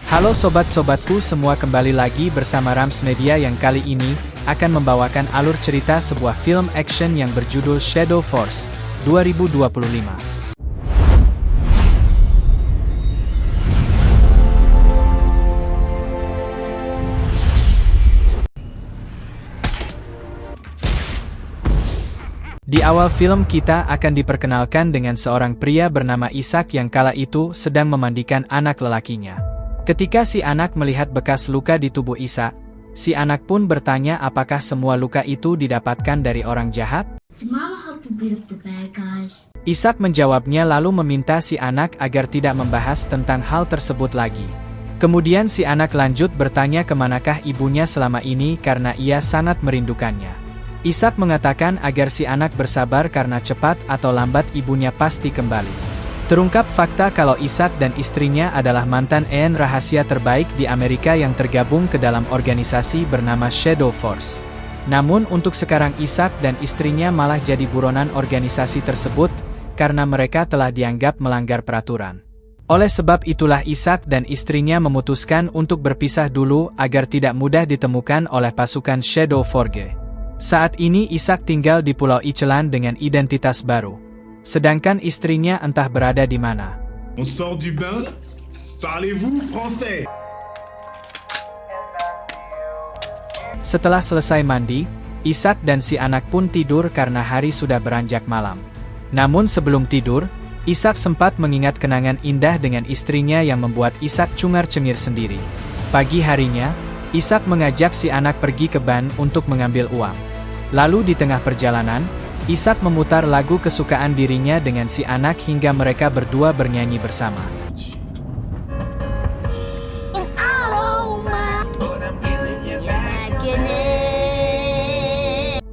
Halo sobat-sobatku semua, kembali lagi bersama Rams Media yang kali ini akan membawakan alur cerita sebuah film action yang berjudul Shadow Force 2025. Di awal film kita akan diperkenalkan dengan seorang pria bernama Isaac yang kala itu sedang memandikan anak lelakinya. Ketika si anak melihat bekas luka di tubuh Isaac, si anak pun bertanya apakah semua luka itu didapatkan dari orang jahat? Isaac menjawabnya lalu meminta si anak agar tidak membahas tentang hal tersebut lagi. Kemudian si anak lanjut bertanya kemanakah ibunya selama ini karena ia sangat merindukannya. Isaac mengatakan agar si anak bersabar karena cepat atau lambat ibunya pasti kembali. Terungkap fakta kalau Isaac dan istrinya adalah mantan agent rahasia terbaik di Amerika yang tergabung ke dalam organisasi bernama Shadow Force. Namun untuk sekarang Isaac dan istrinya malah jadi buronan organisasi tersebut karena mereka telah dianggap melanggar peraturan. Oleh sebab itulah Isaac dan istrinya memutuskan untuk berpisah dulu agar tidak mudah ditemukan oleh pasukan Shadow Forge. Saat ini Isaac tinggal di Pulau Iceland dengan identitas baru. Sedangkan istrinya entah berada di mana. On sort du bain? Parlez-vous français? Setelah selesai mandi, Isaac dan si anak pun tidur karena hari sudah beranjak malam. Namun sebelum tidur, Isaac sempat mengingat kenangan indah dengan istrinya yang membuat Isaac cungar-cengir sendiri. Pagi harinya, Isaac mengajak si anak pergi ke ban untuk mengambil uang. Lalu di tengah perjalanan, Isaac memutar lagu kesukaan dirinya dengan si anak hingga mereka berdua bernyanyi bersama.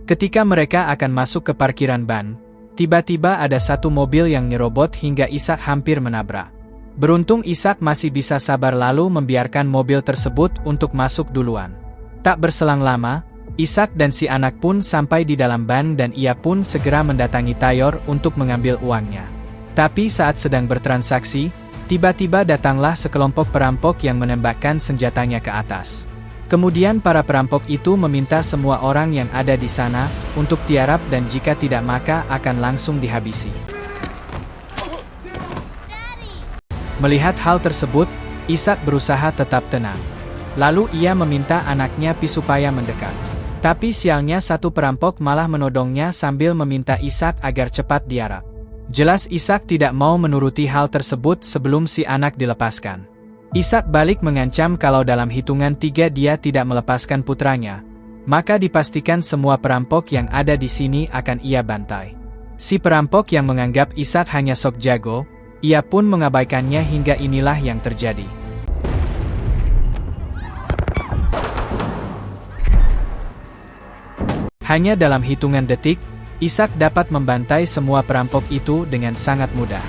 Ketika mereka akan masuk ke parkiran ban, tiba-tiba ada satu mobil yang nyerobot hingga Isaac hampir menabrak. Beruntung Isaac masih bisa sabar lalu membiarkan mobil tersebut untuk masuk duluan. Tak berselang lama, Isaac dan si anak pun sampai di dalam ban dan ia pun segera mendatangi Tayor untuk mengambil uangnya. Tapi saat sedang bertransaksi, tiba-tiba datanglah sekelompok perampok yang menembakkan senjatanya ke atas. Kemudian para perampok itu meminta semua orang yang ada di sana untuk tiarap dan jika tidak maka akan langsung dihabisi. Melihat hal tersebut, Isaac berusaha tetap tenang. Lalu ia meminta anaknya Pi supaya mendekat. Tapi sialnya satu perampok malah menodongnya sambil meminta Isaac agar cepat diarap. Jelas Isaac tidak mau menuruti hal tersebut sebelum si anak dilepaskan. Isaac balik mengancam kalau dalam hitungan 3 dia tidak melepaskan putranya, maka dipastikan semua perampok yang ada di sini akan ia bantai. Si perampok yang menganggap Isaac hanya sok jago, ia pun mengabaikannya hingga inilah yang terjadi. Hanya dalam hitungan detik, Isaac dapat membantai semua perampok itu dengan sangat mudah.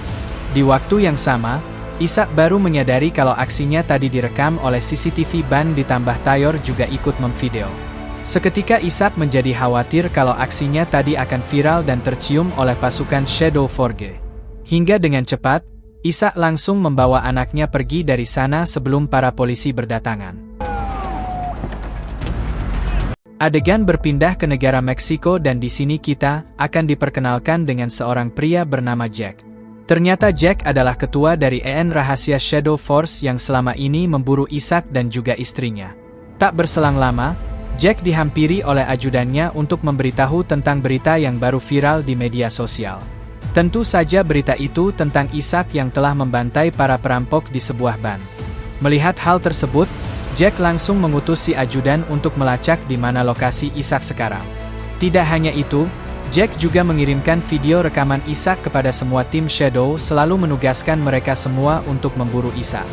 Di waktu yang sama, Isaac baru menyadari kalau aksinya tadi direkam oleh CCTV ban ditambah Tayor juga ikut memvideo. Seketika Isaac menjadi khawatir kalau aksinya tadi akan viral dan tercium oleh pasukan Shadow Forge. Hingga dengan cepat, Isaac langsung membawa anaknya pergi dari sana sebelum para polisi berdatangan. Adegan berpindah ke negara Meksiko dan di sini kita akan diperkenalkan dengan seorang pria bernama Jack. Ternyata Jack adalah ketua dari agent rahasia Shadow Force yang selama ini memburu Isaac dan juga istrinya. Tak berselang lama, Jack dihampiri oleh ajudannya untuk memberitahu tentang berita yang baru viral di media sosial. Tentu saja berita itu tentang Isaac yang telah membantai para perampok di sebuah ban. Melihat hal tersebut, Jack langsung mengutus si ajudan untuk melacak di mana lokasi Isaac sekarang. Tidak hanya itu, Jack juga mengirimkan video rekaman Isaac kepada semua tim Shadow selalu menugaskan mereka semua untuk memburu Isaac.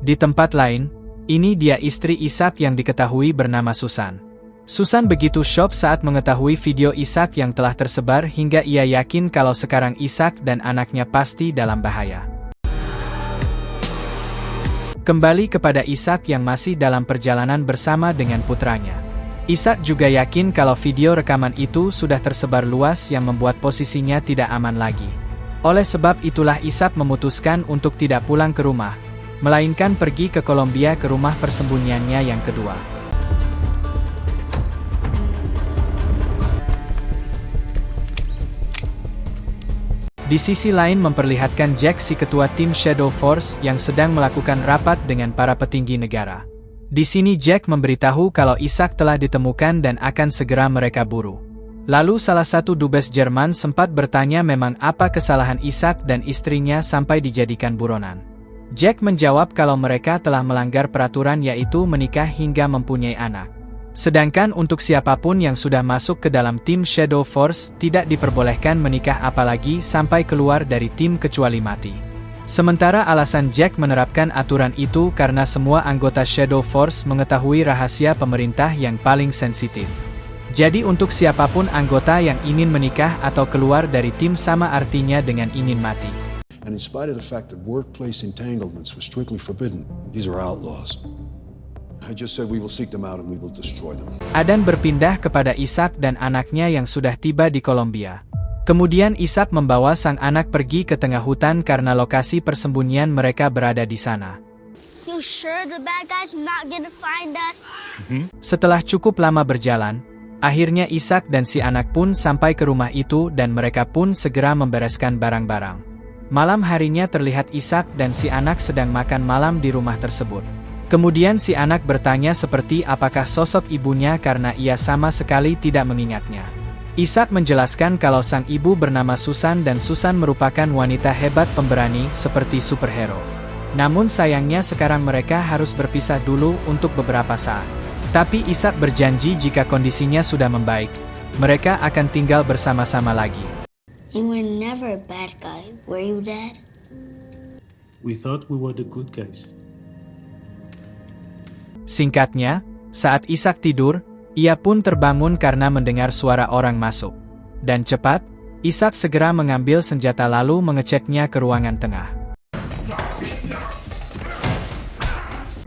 Di tempat lain, ini dia istri Isaac yang diketahui bernama Susan. Susan begitu syok saat mengetahui video Isaac yang telah tersebar hingga ia yakin kalau sekarang Isaac dan anaknya pasti dalam bahaya. Kembali kepada Isaac yang masih dalam perjalanan bersama dengan putranya. Isaac juga yakin kalau video rekaman itu sudah tersebar luas yang membuat posisinya tidak aman lagi. Oleh sebab itulah Ishak memutuskan untuk tidak pulang ke rumah, melainkan pergi ke Kolombia ke rumah persembunyiannya yang kedua. Di sisi lain memperlihatkan Jack si ketua tim Shadow Force yang sedang melakukan rapat dengan para petinggi negara. Di sini Jack memberitahu kalau Ishak telah ditemukan dan akan segera mereka buru. Lalu salah satu dubes Jerman sempat bertanya memang apa kesalahan Ishak dan istrinya sampai dijadikan buronan. Jack menjawab kalau mereka telah melanggar peraturan yaitu menikah hingga mempunyai anak. Sedangkan untuk siapapun yang sudah masuk ke dalam tim Shadow Force tidak diperbolehkan menikah apalagi sampai keluar dari tim kecuali mati. Sementara alasan Jack menerapkan aturan itu karena semua anggota Shadow Force mengetahui rahasia pemerintah yang paling sensitif. Jadi untuk siapapun anggota yang ingin menikah atau keluar dari tim sama artinya dengan ingin mati. And in spite of the fact that workplace entanglements were strictly forbidden, these are outlaws. I just said we will seek them out and we will destroy them. Adan berpindah kepada Ishak dan anaknya yang sudah tiba di Kolombia. Kemudian Ishak membawa sang anak pergi ke tengah hutan karena lokasi persembunyian mereka berada di sana. You sure the bad guys not gonna find us? Setelah cukup lama berjalan, akhirnya Ishak dan si anak pun sampai ke rumah itu dan mereka pun segera membereskan barang-barang. Malam harinya terlihat Ishak dan si anak sedang makan malam di rumah tersebut. Kemudian si anak bertanya seperti apakah sosok ibunya karena ia sama sekali tidak mengingatnya. Ishak menjelaskan kalau sang ibu bernama Susan dan Susan merupakan wanita hebat pemberani seperti superhero. Namun sayangnya sekarang mereka harus berpisah dulu untuk beberapa saat. Tapi Ishak berjanji jika kondisinya sudah membaik, mereka akan tinggal bersama-sama lagi. You were never a bad guy, were you, Dad? We thought we were the good guys. Singkatnya, saat Ishak tidur, ia pun terbangun karena mendengar suara orang masuk. Dan cepat, Ishak segera mengambil senjata lalu mengeceknya ke ruangan tengah.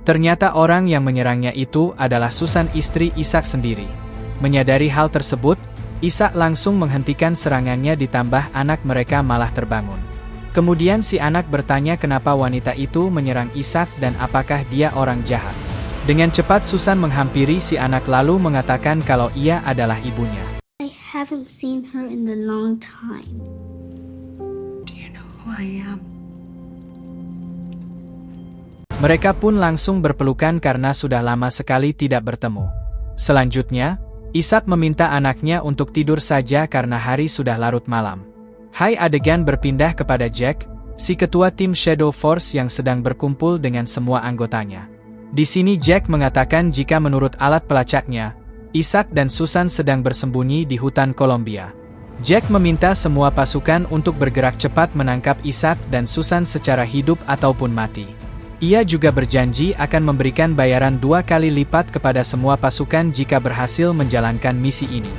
Ternyata orang yang menyerangnya itu adalah Susan istri Ishak sendiri. Menyadari hal tersebut, Ishak langsung menghentikan serangannya ditambah anak mereka malah terbangun. Kemudian si anak bertanya kenapa wanita itu menyerang Ishak dan apakah dia orang jahat. Dengan cepat Susan menghampiri si anak lalu mengatakan kalau ia adalah ibunya. I haven't seen her in a long time. Do you know who I am? Mereka pun langsung berpelukan karena sudah lama sekali tidak bertemu. Selanjutnya, Ishak meminta anaknya untuk tidur saja karena hari sudah larut malam. Hai adegan berpindah kepada Jack, si ketua tim Shadow Force yang sedang berkumpul dengan semua anggotanya. Di sini Jack mengatakan jika menurut alat pelacaknya, Ishak dan Susan sedang bersembunyi di hutan Kolombia. Jack meminta semua pasukan untuk bergerak cepat menangkap Ishak dan Susan secara hidup ataupun mati. Ia juga berjanji akan memberikan bayaran 2 kali lipat kepada semua pasukan jika berhasil menjalankan misi ini.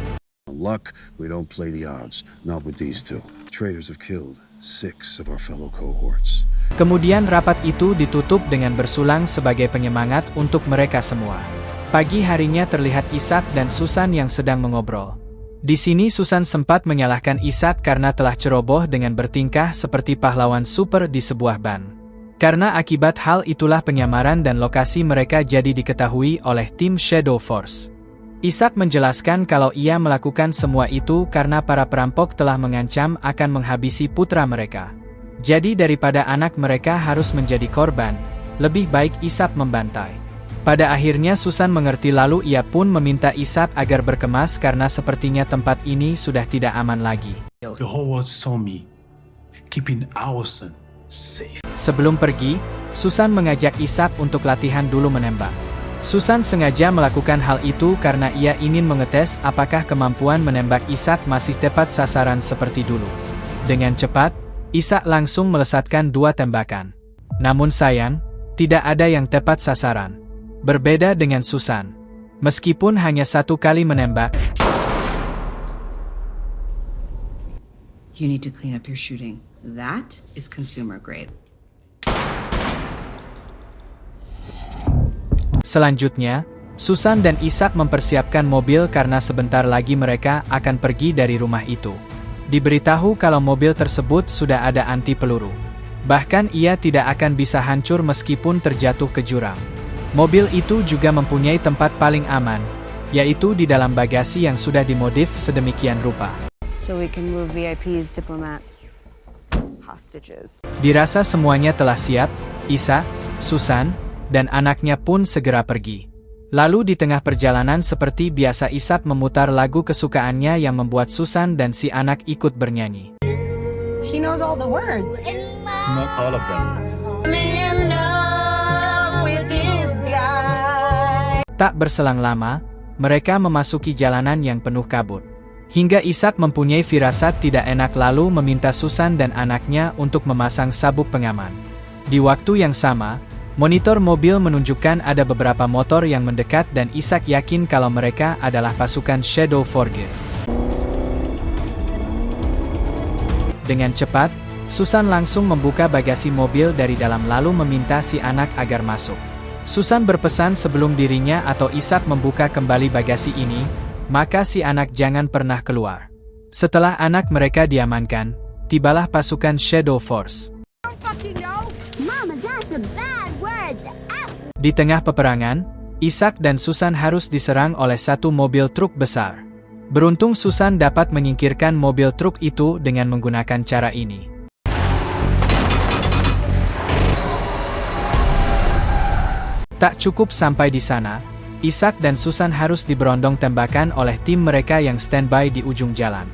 Luck, we don't play the odds. Not with these two. Traitors have killed 6 of our fellow cohorts. Kemudian rapat itu ditutup dengan bersulang sebagai penyemangat untuk mereka semua. Pagi harinya terlihat Ishak dan Susan yang sedang mengobrol. Di sini Susan sempat menyalahkan Ishak karena telah ceroboh dengan bertingkah seperti pahlawan super di sebuah ban. Karena akibat hal itulah penyamaran dan lokasi mereka jadi diketahui oleh tim Shadow Force. Ishak menjelaskan kalau ia melakukan semua itu karena para perampok telah mengancam akan menghabisi putra mereka. Jadi daripada anak mereka harus menjadi korban, lebih baik Ishak membantai. Pada akhirnya Susan mengerti lalu ia pun meminta Ishak agar berkemas karena sepertinya tempat ini sudah tidak aman lagi. The whole world saw me keeping our son safe. Sebelum pergi, Susan mengajak Ishak untuk latihan dulu menembak. Susan sengaja melakukan hal itu karena ia ingin mengetes apakah kemampuan menembak Ishak masih tepat sasaran seperti dulu. Dengan cepat, Ishak langsung melesatkan 2 tembakan. Namun sayang, tidak ada yang tepat sasaran. Berbeda dengan Susan. Meskipun hanya 1 kali menembak, You need to clean up your shooting. That is consumer grade. selanjutnya, Susan dan Ishak mempersiapkan mobil karena sebentar lagi mereka akan pergi dari rumah itu. Diberitahu kalau mobil tersebut sudah ada anti peluru. Bahkan ia tidak akan bisa hancur meskipun terjatuh ke jurang. Mobil itu juga mempunyai tempat paling aman, yaitu di dalam bagasi yang sudah dimodif sedemikian rupa. So we can move VIPs, diplomats, hostages. Dirasa semuanya telah siap, Isa, Susan, dan anaknya pun segera pergi. Lalu di tengah perjalanan seperti biasa Ishak memutar lagu kesukaannya yang membuat Susan dan si anak ikut bernyanyi. He knows all the words. Not all of them. In love with this guy. Tak berselang lama, mereka memasuki jalanan yang penuh kabut. Hingga Ishak mempunyai firasat tidak enak lalu meminta Susan dan anaknya untuk memasang sabuk pengaman. Di waktu yang sama, monitor mobil menunjukkan ada beberapa motor yang mendekat dan Ishak yakin kalau mereka adalah pasukan Shadow Forge. Dengan cepat, Susan langsung membuka bagasi mobil dari dalam lalu meminta si anak agar masuk. Susan berpesan sebelum dirinya atau Ishak membuka kembali bagasi ini, maka si anak jangan pernah keluar. Setelah anak mereka diamankan, tibalah pasukan Shadow Force. Mama, that's a bad word. Di tengah peperangan, Ishak dan Susan harus diserang oleh satu mobil truk besar. Beruntung Susan dapat menyingkirkan mobil truk itu dengan menggunakan cara ini. Tak cukup sampai di sana, Ishak dan Susan harus diberondong tembakan oleh tim mereka yang standby di ujung jalan.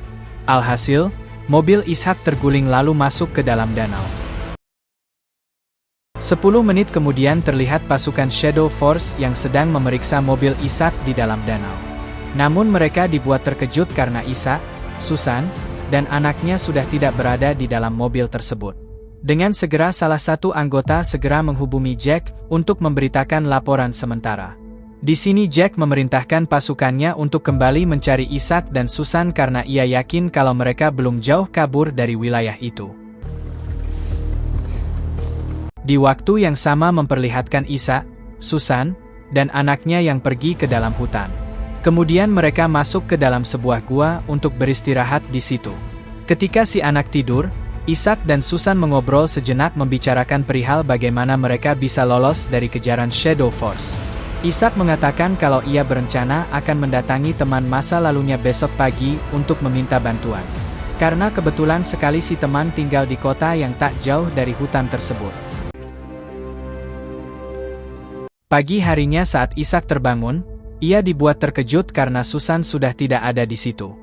Alhasil, mobil Ishak terguling lalu masuk ke dalam danau. 10 menit kemudian terlihat pasukan Shadow Force yang sedang memeriksa mobil Ishak di dalam danau. Namun mereka dibuat terkejut karena Ishak, Susan, dan anaknya sudah tidak berada di dalam mobil tersebut. Dengan segera salah satu anggota segera menghubungi Jack untuk memberitakan laporan sementara. Di sini Jack memerintahkan pasukannya untuk kembali mencari Ishak dan Susan karena ia yakin kalau mereka belum jauh kabur dari wilayah itu. Di waktu yang sama memperlihatkan Ishak, Susan, dan anaknya yang pergi ke dalam hutan. Kemudian mereka masuk ke dalam sebuah gua untuk beristirahat di situ. Ketika si anak tidur, Ishak dan Susan mengobrol sejenak membicarakan perihal bagaimana mereka bisa lolos dari kejaran Shadow Force. Ishak mengatakan kalau ia berencana akan mendatangi teman masa lalunya besok pagi untuk meminta bantuan. Karena kebetulan sekali si teman tinggal di kota yang tak jauh dari hutan tersebut. Pagi harinya saat Ishak terbangun, ia dibuat terkejut karena Susan sudah tidak ada di situ.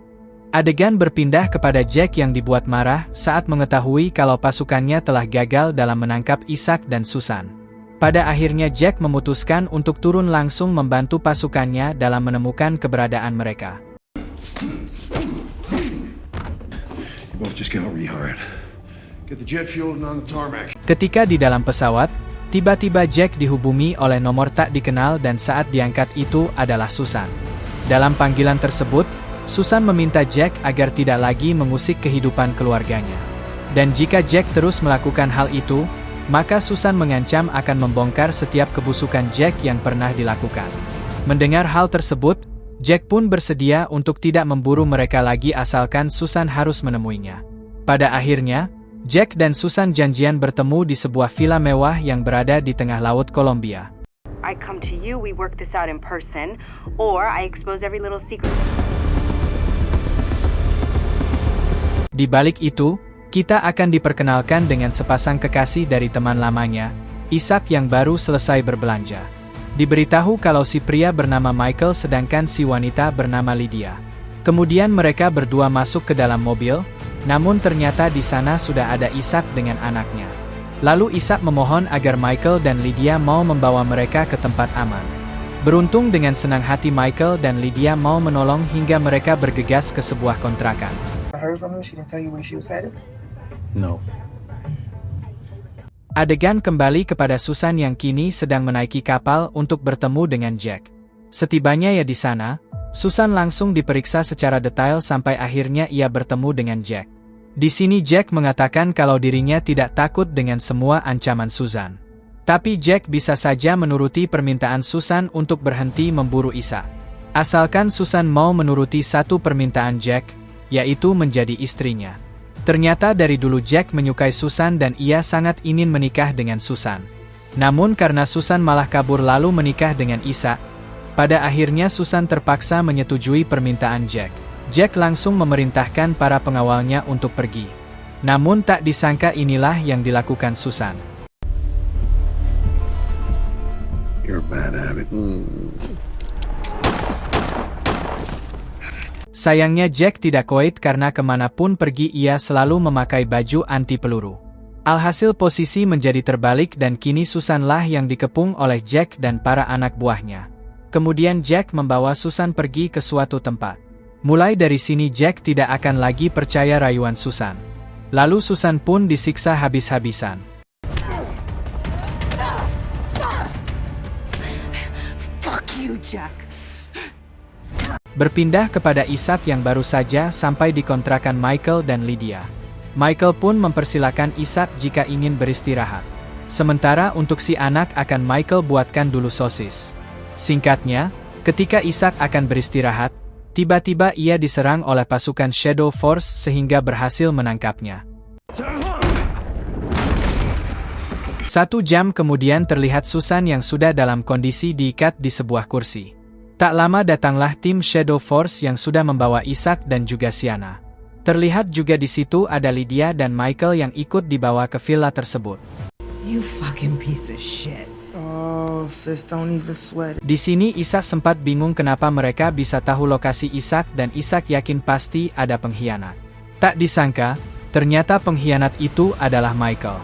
Adegan berpindah kepada Jack yang dibuat marah saat mengetahui kalau pasukannya telah gagal dalam menangkap Ishak dan Susan. Pada akhirnya Jack memutuskan untuk turun langsung membantu pasukannya dalam menemukan keberadaan mereka. Ketika di dalam pesawat, tiba-tiba Jack dihubungi oleh nomor tak dikenal dan saat diangkat itu adalah Susan. Dalam panggilan tersebut, Susan meminta Jack agar tidak lagi mengusik kehidupan keluarganya. Dan jika Jack terus melakukan hal itu, maka Susan mengancam akan membongkar setiap kebusukan Jack yang pernah dilakukan. Mendengar hal tersebut, Jack pun bersedia untuk tidak memburu mereka lagi asalkan Susan harus menemuinya. Pada akhirnya, Jack dan Susan janjian bertemu di sebuah villa mewah yang berada di tengah laut Kolombia. I come to you, we work this out in person, or I expose every little secret. Di balik itu, kita akan diperkenalkan dengan sepasang kekasih dari teman lamanya, Ishak yang baru selesai berbelanja. Diberitahu kalau si pria bernama Michael sedangkan si wanita bernama Lydia. Kemudian mereka berdua masuk ke dalam mobil, namun ternyata di sana sudah ada Ishak dengan anaknya. Lalu Ishak memohon agar Michael dan Lydia mau membawa mereka ke tempat aman. Beruntung dengan senang hati Michael dan Lydia mau menolong hingga mereka bergegas ke sebuah kontrakan. No. Adegan kembali kepada Susan yang kini sedang menaiki kapal untuk bertemu dengan Jack. Setibanya ia di sana, Susan langsung diperiksa secara detail sampai akhirnya ia bertemu dengan Jack. Di sini Jack mengatakan kalau dirinya tidak takut dengan semua ancaman Susan. Tapi Jack bisa saja menuruti permintaan Susan untuk berhenti memburu Ishak. Asalkan Susan mau menuruti satu permintaan Jack, yaitu menjadi istrinya. Ternyata dari dulu Jack menyukai Susan dan ia sangat ingin menikah dengan Susan. Namun karena Susan malah kabur lalu menikah dengan Isaac, pada akhirnya Susan terpaksa menyetujui permintaan Jack. Jack langsung memerintahkan para pengawalnya untuk pergi. Namun tak disangka inilah yang dilakukan Susan. You're a bad habit. Sayangnya Jack tidak koit karena kemanapun pergi ia selalu memakai baju anti peluru. Alhasil posisi menjadi terbalik dan kini Susanlah yang dikepung oleh Jack dan para anak buahnya. Kemudian Jack membawa Susan pergi ke suatu tempat. Mulai dari sini Jack tidak akan lagi percaya rayuan Susan. Lalu Susan pun disiksa habis-habisan. Fuck you, Jack. Berpindah kepada Isaac yang baru saja sampai di kontrakan Michael dan Lydia. Michael pun mempersilakan Isaac jika ingin beristirahat. Sementara untuk si anak akan Michael buatkan dulu sosis. Singkatnya, ketika Isaac akan beristirahat, tiba-tiba ia diserang oleh pasukan Shadow Force sehingga berhasil menangkapnya. 1 jam kemudian terlihat Susan yang sudah dalam kondisi diikat di sebuah kursi. Tak lama datanglah tim Shadow Force yang sudah membawa Isaac dan juga Sienna. Terlihat juga di situ ada Lydia dan Michael yang ikut dibawa ke villa tersebut. You fucking piece of shit. Oh, sis, don't even sweat. Di sini Isaac sempat bingung kenapa mereka bisa tahu lokasi Isaac dan Isaac yakin pasti ada pengkhianat. Tak disangka, ternyata pengkhianat itu adalah Michael.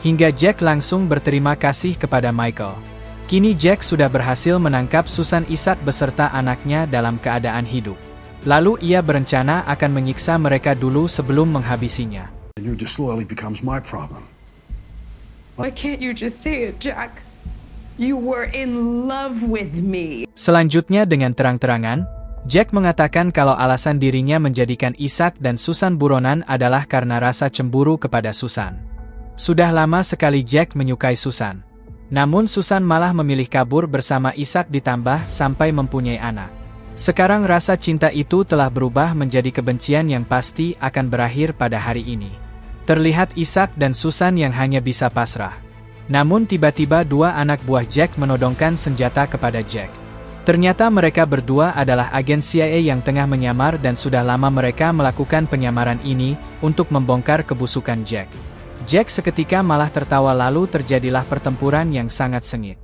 Hingga Jack langsung berterima kasih kepada Michael. Kini Jack sudah berhasil menangkap Susan Isaac beserta anaknya dalam keadaan hidup. Lalu ia berencana akan menyiksa mereka dulu sebelum menghabisinya. And your disloyalty becomes my problem. Why can't you just say it, Jack? You were in love with me. Selanjutnya dengan terang-terangan, Jack mengatakan kalau alasan dirinya menjadikan Isaac dan Susan buronan adalah karena rasa cemburu kepada Susan. Sudah lama sekali Jack menyukai Susan. Namun Susan malah memilih kabur bersama Isaac ditambah sampai mempunyai anak. Sekarang rasa cinta itu telah berubah menjadi kebencian yang pasti akan berakhir pada hari ini. Terlihat Isaac dan Susan yang hanya bisa pasrah. Namun tiba-tiba 2 anak buah Jack menodongkan senjata kepada Jack. Ternyata mereka berdua adalah agen CIA yang tengah menyamar dan sudah lama mereka melakukan penyamaran ini untuk membongkar kebusukan Jack. Jack seketika malah tertawa lalu terjadilah pertempuran yang sangat sengit.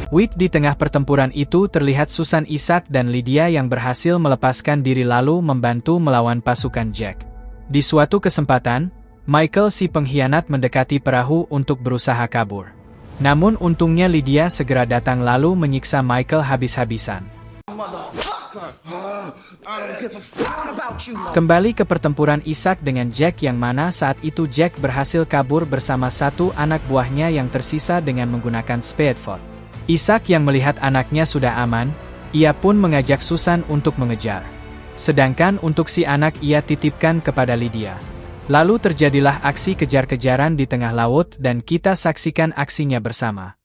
Di tengah pertempuran itu terlihat Susan Isaac dan Lydia yang berhasil melepaskan diri lalu membantu melawan pasukan Jack. Di suatu kesempatan, Michael si pengkhianat mendekati perahu untuk berusaha kabur. Namun untungnya Lydia segera datang lalu menyiksa Michael habis-habisan. Kembali ke pertempuran Isaac dengan Jack yang mana saat itu Jack berhasil kabur bersama 1 anak buahnya yang tersisa dengan menggunakan speedboat. Isaac yang melihat anaknya sudah aman, ia pun mengajak Susan untuk mengejar. Sedangkan untuk si anak ia titipkan kepada Lydia. Lalu terjadilah aksi kejar-kejaran di tengah laut dan kita saksikan aksinya bersama.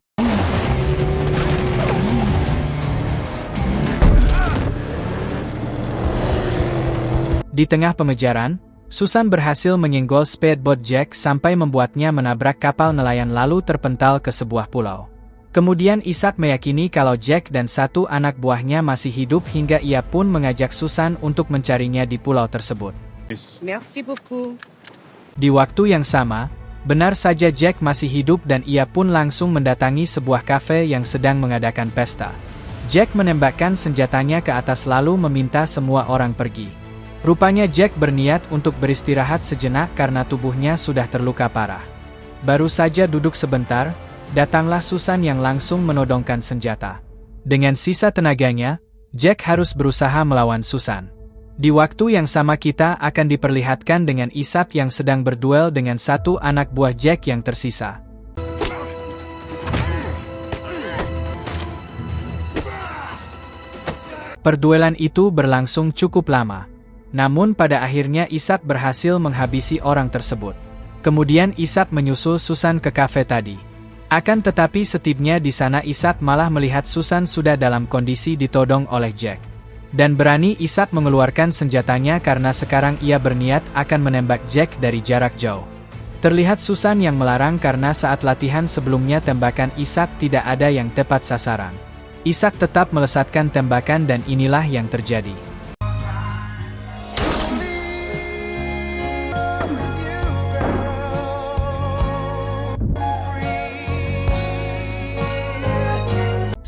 Di tengah pengejaran, Susan berhasil menyenggol speedboat Jack sampai membuatnya menabrak kapal nelayan lalu terpental ke sebuah pulau. Kemudian Isaac meyakini kalau Jack dan 1 anak buahnya masih hidup hingga ia pun mengajak Susan untuk mencarinya di pulau tersebut. Merci beaucoup. Di waktu yang sama, benar saja Jack masih hidup dan ia pun langsung mendatangi sebuah kafe yang sedang mengadakan pesta. Jack menembakkan senjatanya ke atas lalu meminta semua orang pergi. Rupanya Jack berniat untuk beristirahat sejenak karena tubuhnya sudah terluka parah. Baru saja duduk sebentar, datanglah Susan yang langsung menodongkan senjata. Dengan sisa tenaganya, Jack harus berusaha melawan Susan. Di waktu yang sama kita akan diperlihatkan dengan Isaac yang sedang berduel dengan 1 anak buah Jack yang tersisa. Perduelan itu berlangsung cukup lama. Namun pada akhirnya Isaac berhasil menghabisi orang tersebut. Kemudian Isaac menyusul Susan ke kafe tadi. Akan tetapi setibnya di sana Ishak malah melihat Susan sudah dalam kondisi ditodong oleh Jack. Dan berani Ishak mengeluarkan senjatanya karena sekarang ia berniat akan menembak Jack dari jarak jauh. Terlihat Susan yang melarang karena saat latihan sebelumnya tembakan Ishak tidak ada yang tepat sasaran. Ishak tetap melesatkan tembakan dan inilah yang terjadi.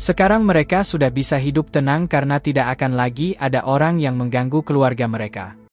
Sekarang mereka sudah bisa hidup tenang karena tidak akan lagi ada orang yang mengganggu keluarga mereka.